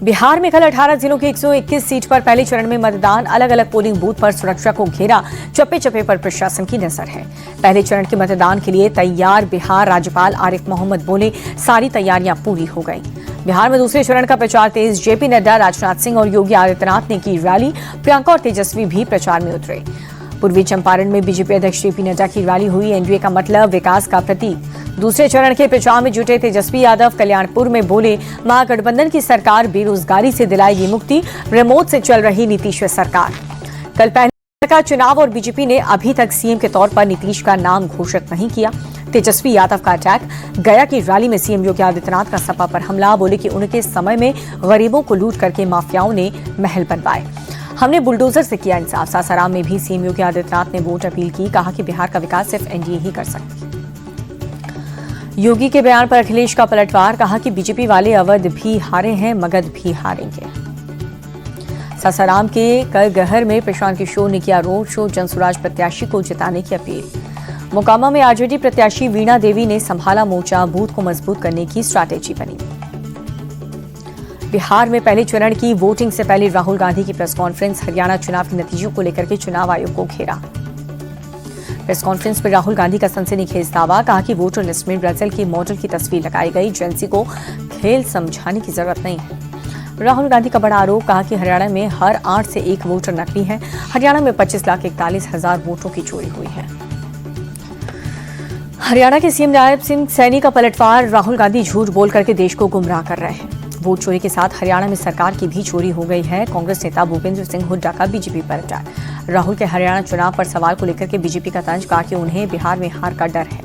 बिहार में कल 18 जिलों की 121 सीट पर पहले चरण में मतदान। अलग अलग पोलिंग बूथ पर सुरक्षा को घेरा, चप्पे चप्पे पर प्रशासन की नजर है। पहले चरण के मतदान के लिए तैयार बिहार। राज्यपाल आरिफ मोहम्मद बोले, सारी तैयारियां पूरी हो गई। बिहार में दूसरे चरण का प्रचार तेज। जेपी नड्डा, राजनाथ सिंह और योगी आदित्यनाथ ने की रैली। प्रियंका और तेजस्वी भी प्रचार में उतरे। पूर्वी चंपारण में बीजेपी अध्यक्ष जेपी नड्डा की रैली हुई। एनडीए का मतलब विकास का प्रतीक। दूसरे चरण के प्रचार में जुटे तेजस्वी यादव कल्याणपुर में बोले, महागठबंधन की सरकार बेरोजगारी से दिलाएगी मुक्ति। रिमोट से चल रही नीतीश सरकार। कल पहले का चुनाव और बीजेपी ने अभी तक सीएम के तौर पर नीतीश का नाम घोषित नहीं किया। तेजस्वी यादव का अटैक। गया की रैली में सीएम योगी आदित्यनाथ का सपा पर हमला। बोले कि उनके समय में गरीबों को लूट करके माफियाओं ने महल बनवाए। हमने बुलडोजर से किया इंसाफ। सासाराम में भी सीएम योगी आदित्यनाथ ने वोट अपील की। कहा कि बिहार का विकास सिर्फ एनडीए ही कर सकती है। योगी के बयान पर अखिलेश का पलटवार। कहा कि बीजेपी वाले अवध भी हारे हैं, मगध भी हारेंगे। सासाराम के करगहर में प्रशांत किशोर ने किया रोड शो। जनसुराज प्रत्याशी को जिताने की अपील। मोकामा में आरजेडी प्रत्याशी वीणा देवी ने संभाला मोर्चा। बूथ को मजबूत करने की स्ट्रैटेजी बनी। बिहार में पहले चरण की वोटिंग से पहले राहुल गांधी की प्रेस कॉन्फ्रेंस। हरियाणा चुनाव के नतीजों को लेकर के चुनाव आयोग को घेरा। प्रेस कॉन्फ्रेंस में राहुल गांधी का सनसनीखेज दावा। कहा कि वोटर लिस्ट में ब्राजील की मॉडल की तस्वीर लगाई गई। जेंसी को खेल समझाने की जरूरत नहीं है। राहुल गांधी का बड़ा आरोप। कहा कि हरियाणा में हर 8 से 1 वोटर नकली है। हरियाणा में 25,41,000 वोटों की चोरी हुई है। हरियाणा के सीएम नायब सिंह सैनी का पलटवार। राहुल गांधी झूठ बोल करके देश को गुमराह कर रहे हैं। वोट चोरी के साथ हरियाणा में सरकार की भी चोरी हो गई है। कांग्रेस नेता भूपेंद्र सिंह हुड्डा का बीजेपी पर अटैक। राहुल के हरियाणा चुनाव पर सवाल को लेकर के बीजेपी का तंज। कहा कि उन्हें बिहार में हार का डर है।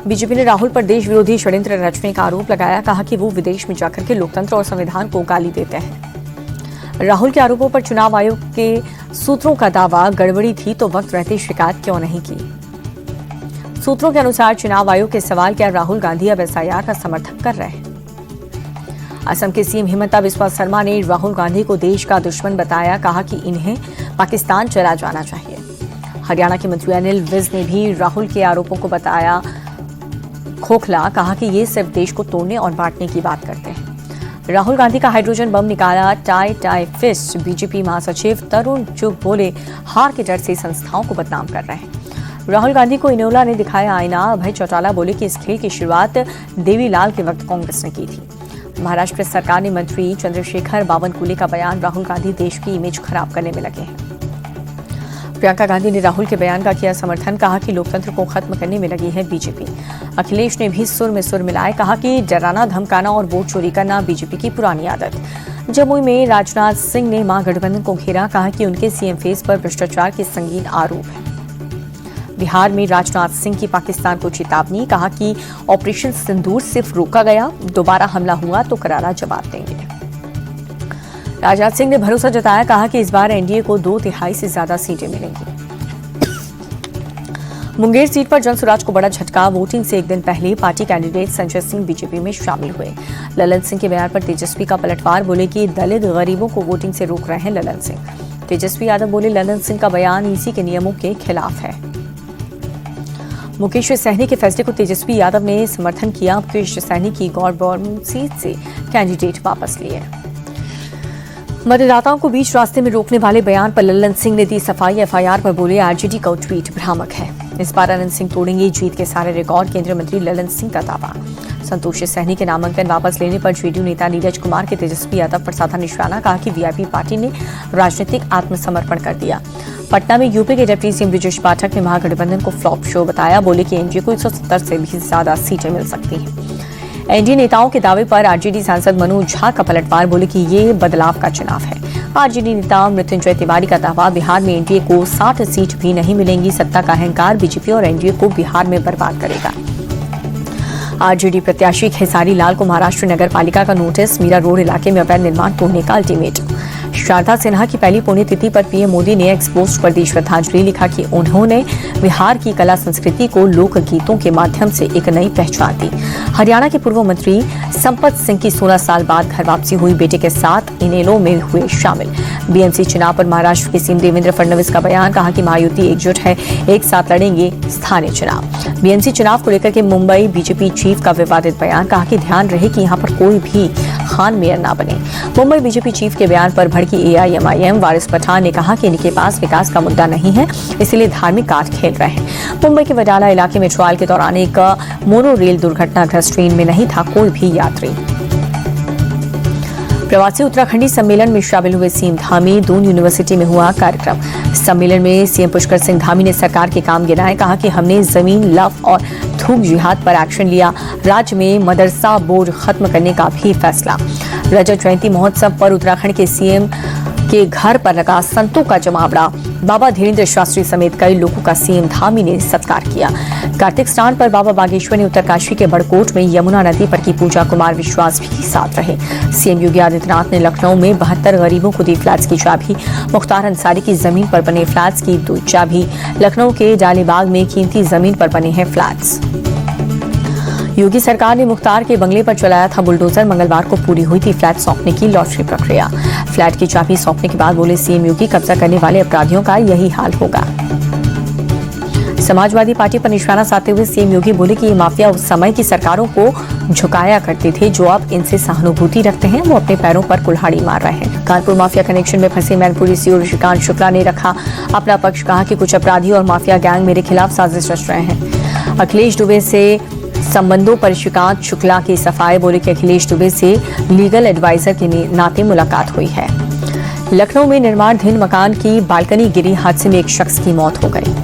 बीजेपी ने राहुल पर देश विरोधी षड्यंत्र रचने का आरोप लगाया। कहा कि वो विदेश में जाकर के लोकतंत्र और संविधान को गाली देते हैं। राहुल के आरोपों पर चुनाव आयोग के सूत्रों का दावा, गड़बड़ी थी तो वक्त रहते शिकायत क्यों नहीं की। सूत्रों के अनुसार चुनाव आयोग के सवाल क्या राहुल गांधी अब एसआईआर का समर्थन कर रहे हैं। असम के सीएम हिमंता बिस्वा शर्मा ने राहुल गांधी को देश का दुश्मन बताया। कहा कि इन्हें पाकिस्तान चला जाना चाहिए। हरियाणा के मंत्री अनिल विज ने भी राहुल के आरोपों को बताया खोखला। कहा कि ये सिर्फ देश को तोड़ने और बांटने की बात करते हैं। राहुल गांधी का हाइड्रोजन बम निकाला। Tie fist. बीजेपी महासचिव तरुण चुग बोले, हार के डर से संस्थाओं को बदनाम कर रहे हैं। राहुल गांधी को इनेला ने दिखाया आईना। अभय चौटाला बोले कि इस खेल की शुरुआत देवीलाल के वक्त कांग्रेस ने की थी। महाराष्ट्र सरकार ने मंत्री चंद्रशेखर बावनकुले का बयान। राहुल गांधी देश की इमेज खराब करने में लगे हैं। प्रियंका गांधी ने राहुल के बयान का किया समर्थन। कहा कि लोकतंत्र को खत्म करने में लगी है बीजेपी। अखिलेश ने भी सुर में सुर मिलाए। कहा कि डराना, धमकाना और वोट चोरी करना बीजेपी की पुरानी आदत। जमुई में राजनाथ सिंह ने महागठबंधन को घेरा। कहा कि उनके सीएम फेस पर भ्रष्टाचार के संगीन आरोप है। बिहार में राजनाथ सिंह की पाकिस्तान को चेतावनी। कहा कि ऑपरेशन सिंदूर सिर्फ रोका गया, दोबारा हमला हुआ तो करारा जवाब देंगे। राजनाथ सिंह ने भरोसा जताया। कहा कि इस बार एनडीए को 2/3 से ज्यादा सीटें मिलेंगी। मुंगेर सीट पर जनसुराज को बड़ा झटका। वोटिंग से एक दिन पहले party candidate Sanjay Singh BJP में शामिल हुए। ललन सिंह के बयान पर तेजस्वी का पलटवार। बोले कि दलित गरीबों को वोटिंग से रोक रहे हैं ललन सिंह। तेजस्वी यादव बोले, ललन सिंह का बयान ईसी के नियमों के खिलाफ है। मुकेश सहनी के फैसले को तेजस्वी यादव ने समर्थन किया। मुकेश सहनी की गौरबौन सीट से कैंडिडेट वापस लिए। मतदाताओं को बीच रास्ते में रोकने वाले बयान पर ललन सिंह ने दी सफाई। एफआईआर पर बोले, आरजेडी का ट्वीट भ्रामक है। इस बार अनंत सिंह तोड़ेंगे जीत के सारे रिकॉर्ड। केंद्रीय मंत्री ललन सिंह का दावा। संतोष सहनी के नामांकन वापस लेने पर जेडीयू नेता नीरज कुमार के तेजस्वी यादव पर साधा निशाना। कहा कि वीआईपी पार्टी ने राजनीतिक आत्मसमर्पण कर दिया। पटना में यूपी के डिप्टी सीएम ब्रिजेश पाठक ने महागठबंधन को फ्लॉप शो बताया। बोले कि एनडीए को 170 से भी ज्यादा सीटें मिल सकती हैं। एनडीए नेताओं के दावे पर आरजेडी सांसद मनोज झा का पलटवार। बोले कि ये बदलाव का चुनाव है। आरजेडी नेता मृत्युंजय तिवारी का दावा। बिहार में एनडीए को 60 सीट भी नहीं मिलेंगी। सत्ता का अहंकार बीजेपी और एनडीए को बिहार में बर्बाद करेगा। आरजेडी प्रत्याशी खेसारी लाल को महाराष्ट्र नगर पालिका का नोटिस। मीरा रोड इलाके में अवैध निर्माण तोड़ने का अल्टीमेटम। शारदा सिन्हा की पहली पुण्यतिथि पर पीएम मोदी ने एक्स पोस्ट पर दी श्रद्धांजलि। लिखा कि उन्होंने बिहार की कला संस्कृति को लोकगीतों के माध्यम से एक नई पहचान दी। हरियाणा के पूर्व मंत्री संपत सिंह की 16 साल बाद घर वापसी हुई। बेटे के साथ इनेलो में हुए शामिल। बीएमसी चुनाव पर महाराष्ट्र के सीएम देवेंद्र फडणवीस का बयान। कहा कि महायुति एकजुट है, एक साथ लड़ेंगे स्थानीय चुनाव। बीएमसी चुनाव को लेकर के मुंबई बीजेपी चीफ का विवादित बयान। कहा कि ध्यान रहे कि यहां पर कोई भी खान मेयर ना बने। मुंबई बीजेपी चीफ के बयान पर भड़की AIMIM वारिस पठान ने कहा कि इनके पास विकास का मुद्दा नहीं है, इसलिए धार्मिक कार्ड खेल रहे हैं। मुंबई के वडाला इलाके में ट्रायल के दौरान एक मोनो रेल दुर्घटनाग्रस्त ट्रेन में नहीं था कोई भी यात्री। प्रवासी उत्तराखंडी सम्मेलन में शामिल हुए सीएम धामी। दून यूनिवर्सिटी में हुआ कार्यक्रम। सम्मेलन में सीएम पुष्कर सिंह धामी ने सरकार के काम गिनाए। कहा कि हमने जमीन, लफ और थूक जिहाद पर एक्शन लिया। राज्य में मदरसा बोर्ड खत्म करने का भी फैसला। रजत जयंती महोत्सव पर उत्तराखंड के सीएम के घर पर लगा संतों का जमावड़ा। बाबा धीरेन्द्र शास्त्री समेत कई लोगों का सीएम धामी ने सत्कार किया। कार्तिक स्नान पर बाबा बागेश्वर ने उत्तरकाशी के बड़कोट में यमुना नदी पर की पूजा। कुमार विश्वास भी साथ रहे। सीएम योगी आदित्यनाथ ने लखनऊ में 72 गरीबों को दी फ्लैट्स की चाबी। मुख्तार अंसारी की जमीन पर बने फ्लैट्स की 2 चाबी। लखनऊ के डालीबाग में कीमती जमीन पर बने हैं फ्लैट्स। योगी सरकार ने मुख्तार के बंगले पर चलाया था बुलडोजर। मंगलवार को पूरी हुई थी फ्लैट सौंपने की लॉटरी प्रक्रिया। फ्लैट की चाबी सौंपने के बाद बोले सीएम योगी, कब्जा करने वाले अपराधियों का यही हाल होगा। समाजवादी पार्टी पर निशाना साधते हुए सीएम योगी बोले कि ये माफिया उस समय की सरकारों को झुकाया करते थे, जो अब इनसे सहानुभूति रखते हैं वो अपने पैरों पर कुल्हाड़ी मार रहे हैं। कानपुर माफिया कनेक्शन में फंसे मैनपुरी सीओ ऋषिकांत शुक्ला ने रखा अपना पक्ष। कहा कि कुछ अपराधी और माफिया गैंग मेरे खिलाफ साजिश रच रहे हैं। अखिलेश दुबे से संबंधों पर श्रीकांत शुक्ला की सफाई। बोले कि अखिलेश दुबे से लीगल एडवाइजर के नाते मुलाकात हुई है। लखनऊ में निर्माणाधीन मकान की बालकनी गिरी। हादसे में एक शख्स की मौत हो गई।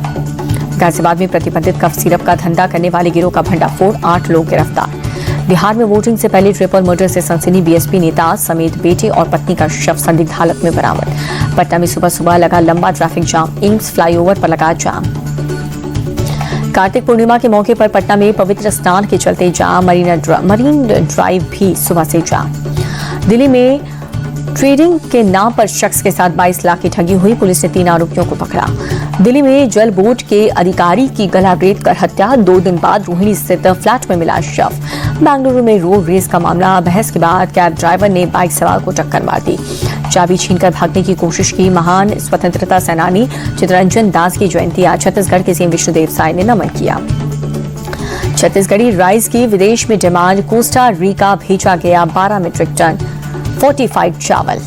गाजियाबाद में प्रतिबंधित कफ सिरप का धंधा करने वाले गिरोह का भंडाफोड़, 8 लोग गिरफ्तार। बिहार में वोटिंग से पहले ट्रिपल मर्डर से सनसनी। बीएसपी नेता समेत बेटे और पत्नी का शव संदिग्ध हालत में बरामद। पटना में सुबह सुबह लगा लंबा ट्रैफिक जाम। एम्स फ्लाईओवर पर लगा जाम। कार्तिक पूर्णिमा के मौके पर पटना में पवित्र स्नान के चलते जाम। मरीन ड्राइव भी सुबह से जाम। दिल्ली में ट्रेडिंग के नाम पर शख्स के साथ 22 लाख की ठगी हुई। पुलिस ने 3 आरोपियों को पकड़ा। दिल्ली में जल बोर्ड के अधिकारी की गला रेत कर हत्या। 2 दिन बाद रोहिणी स्थित फ्लैट में मिला शव। बेंगलुरु में रोड रेस का मामला। बहस के बाद कैब ड्राइवर ने बाइक सवार को टक्कर मार दी। चाबी छीनकर भागने की कोशिश की। महान स्वतंत्रता सेनानी चित्तरंजन दास की जयंती आज। छत्तीसगढ़ के सीएम विष्णुदेव साय ने नमन किया। छत्तीसगढ़ी राइस की विदेश में डिमांड। कोस्टा रिका भेजा गया 12 मीट्रिक टन फोर्टिफाइड चावल।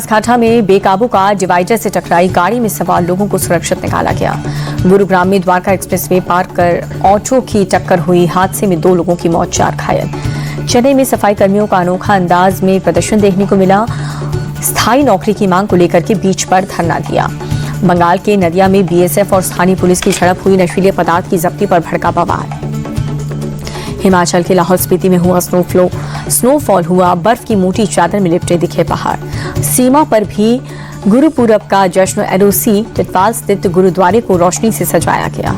खाठा में बेकाबू कार डिवाइडर से टकराई। गाड़ी में सवार लोगों को सुरक्षित निकाला गया। गुरुग्राम में द्वारका एक्सप्रेसवे पार कर ऑटो की टक्कर हुई। हादसे में 2 लोगों की मौत, 4 घायल। चेन्नई में सफाई कर्मियों का अनोखा अंदाज में प्रदर्शन देखने को मिला। स्थायी नौकरी की मांग को लेकर के बीच पर धरना दिया। बंगाल के नदिया में बीएसएफ और स्थानीय पुलिस की झड़प हुई। नशीले पदार्थ की जब्ती पर भड़का बवाल। हिमाचल के लाहौल स्पीति में हुआ स्नोफॉल हुआ। बर्फ की मोटी चादर में लिपटे दिखे पहाड़। सीमा पर भी गुरुपूरब का जश्न। एलओसी टिटवाल स्थित गुरुद्वारे को रोशनी से सजाया गया।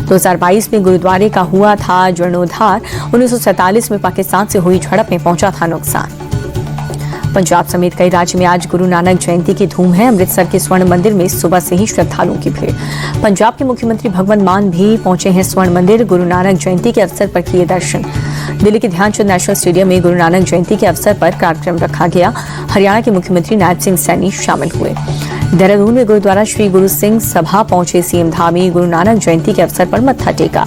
2022 में गुरुद्वारे का हुआ था जीर्णोद्धार। 1947 में पाकिस्तान से हुई झड़प में पहुंचा था नुकसान। पंजाब समेत कई राज्य में आज गुरु नानक जयंती की धूम है। अमृतसर के स्वर्ण मंदिर में सुबह से ही श्रद्धालुओं की भीड़। पंजाब के मुख्यमंत्री भगवंत मान भी पहुंचे हैं स्वर्ण मंदिर। गुरु नानक जयंती के अवसर पर किए दर्शन। दिल्ली के ध्यानचंद नेशनल स्टेडियम में गुरु नानक जयंती के अवसर पर कार्यक्रम रखा गया। हरियाणा के मुख्यमंत्री नायब सिंह सैनी शामिल हुए। देहरादून में गुरुद्वारा श्री गुरु सिंह सभा पहुंचे सीएम धामी। गुरु नानक जयंती के अवसर पर मत्था टेका।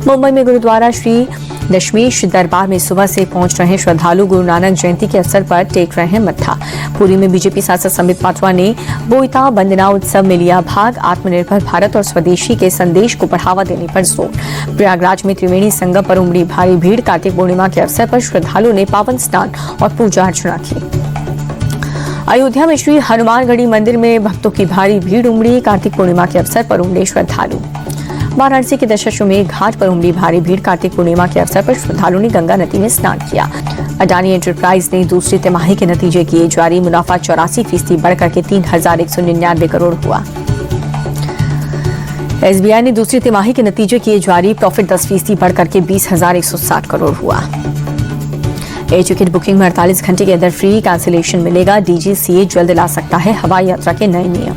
मुंबई में गुरुद्वारा श्री दशमेश दरबार में सुबह से पहुंच रहे श्रद्धालु गुरु नानक जयंती के अवसर पर टेक रहे हैं मत्था। पुरी में बीजेपी सांसद संबित पात्रा ने बोईता वंदना उत्सव में लिया भाग। आत्मनिर्भर भारत और स्वदेशी के संदेश को बढ़ावा देने पर जोर। प्रयागराज में त्रिवेणी संगम पर उमड़ी भारी भीड़। कार्तिक पूर्णिमा के अवसर पर श्रद्धालुओं ने पावन स्नान और पूजा अर्चना की। अयोध्या में श्री हनुमानगढ़ी मंदिर में भक्तों की भारी भीड़ उमड़ी। कार्तिक पूर्णिमा के अवसर पर उमड़े श्रद्धालु। वाराणसी के दशाश्वमेध घाट पर उमड़ी भारी भीड़। कार्तिक पूर्णिमा के अवसर पर श्रद्धालुओं ने गंगा नदी में स्नान किया। अडानी एंटरप्राइज ने दूसरी तिमाही के नतीजे किए जारी। मुनाफा 84% बढ़कर के 3,199 करोड़ हुआ। एसबीआई ने दूसरी तिमाही के नतीजे किए जारी। प्रॉफिट 10% बढ़कर के 20,160 करोड़ हुआ। एयर टिकट बुकिंग में 48 घंटे के अंदर फ्री कैंसिलेशन मिलेगा। डीजीसीए जल्द ला सकता है हवाई यात्रा के नए नियम।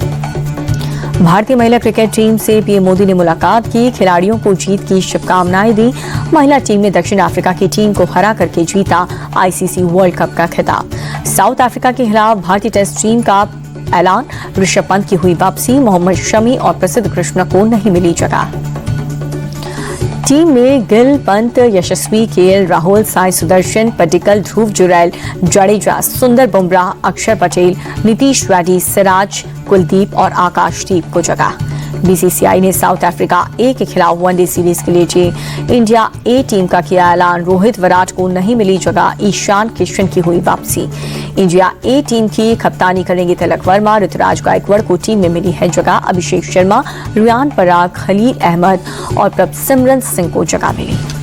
भारतीय महिला क्रिकेट टीम से पीएम मोदी ने मुलाकात की। खिलाड़ियों को जीत की शुभकामनाएं दी। महिला टीम ने दक्षिण अफ्रीका की टीम को हरा करके जीता आईसीसी वर्ल्ड कप का खिताब। साउथ अफ्रीका के खिलाफ भारतीय टेस्ट टीम का ऐलान। ऋषभ पंत की हुई वापसी। मोहम्मद शमी और प्रसिद्ध कृष्णा को नहीं मिली जगह। टीम में गिल, पंत, यशस्वी, केएल राहुल, साई सुदर्शन, पडिक्कल, ध्रुव जुरैल, जडेजा, सुंदर बुमराह, अक्षर पटेल, नीतीश रेड्डी, सिराज, कुलदीप और आकाशदीप को जगह। बीसीसीआई ने साउथ अफ्रीका ए के खिलाफ वनडे सीरीज के लिए इंडिया ए टीम का किया ऐलान। रोहित, विराट को नहीं मिली जगह, ईशान किशन की हुई वापसी। इंडिया ए टीम की कप्तानी करेंगे तिलक वर्मा, ऋतुराज गायकवाड़ को टीम में मिली है जगह। अभिषेक शर्मा, रियान पराग, खलील अहमद और प्रभसिमरन सिंह को जगह मिली।